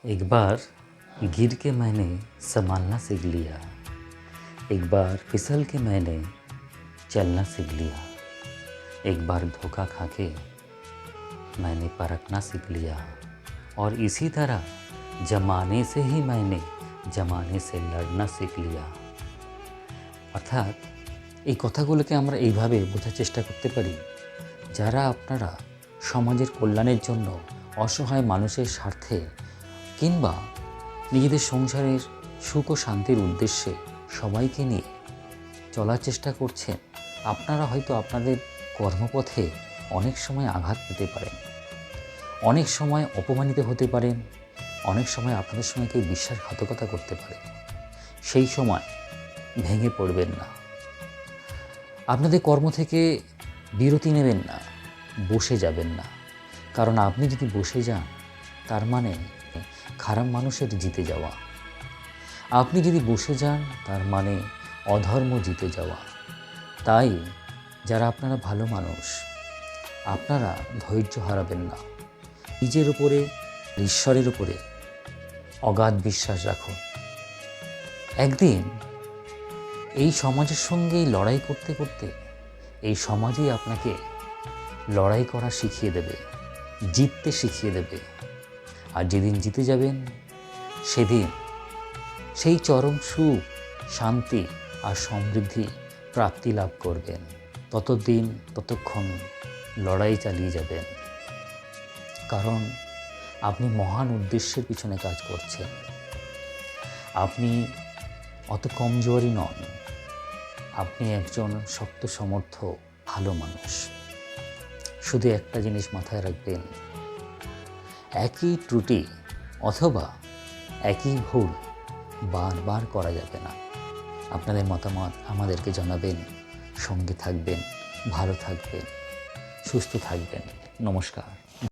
एक बार गिर के मैंने संभालना सीख लिया, एक बार फिसल के मैंने चलना सीख लिया, एक बार धोखा खा के मैंने परखना सीख लिया और इसी तरह जमाने से ही मैंने जमाने से लड़ना सीख लिया। অর্থাৎ এই কথাগুলোকে আমরা এইভাবে বোঝার চেষ্টা করতে পারি, যারা আপনারা সমাজের কল্যাণের জন্য অসহায় মানুষের স্বার্থে কিংবা নিজেদের সংসারের সুখ ও শান্তির উদ্দেশ্যে সবাইকে নিয়ে চলার চেষ্টা করছেন, আপনারা হয়তো আপনাদের কর্মপথে অনেক সময় আঘাত পেতে পারেন, অনেক সময় অপমানিত হতে পারেন, অনেক সময় আপনাদের সঙ্গে কেউ বিশ্বাসঘাতকতা করতে পারে। সেই সময় ভেঙে পড়বেন না, আপনাদের কর্ম থেকে বিরতি নেবেন না, বসে যাবেন না। কারণ আপনি যদি বসে যান তার মানে খারাপ মানুষের জিতে যাওয়া, আপনি যদি বসে যান তার মানে অধর্ম জিতে যাওয়া। তাই যারা আপনারা ভালো মানুষ, আপনারা ধৈর্য হারাবেন না, নিজের উপরে ঈশ্বরের উপরে অগাধ বিশ্বাস রাখুন। একদিন এই সমাজের সঙ্গেই লড়াই করতে করতে এই সমাজই আপনাকে লড়াই করা শিখিয়ে দেবে, জিততে শিখিয়ে দেবে। আর যেদিন জিতে যাবেন সেদিন সেই চরম সুখ, শান্তি আর সমৃদ্ধি প্রাপ্তি লাভ করবেন। ততক্ষণ লড়াই চালিয়ে যাবেন, কারণ আপনি মহান উদ্দেশ্যের পিছনে কাজ করছেন। আপনি অত কমজোরি নন, আপনি একজন শক্ত সমর্থ ভালো মানুষ। শুধু একটা জিনিস মাথায় রাখবেন, একই ত্রুটি অথবা একই ভুল বারবার করা যাবে না। আপনাদের মতামত আমাদেরকে জানাবেন, সঙ্গে থাকবেন, ভালো থাকবেন, সুস্থ থাকবেন। নমস্কার।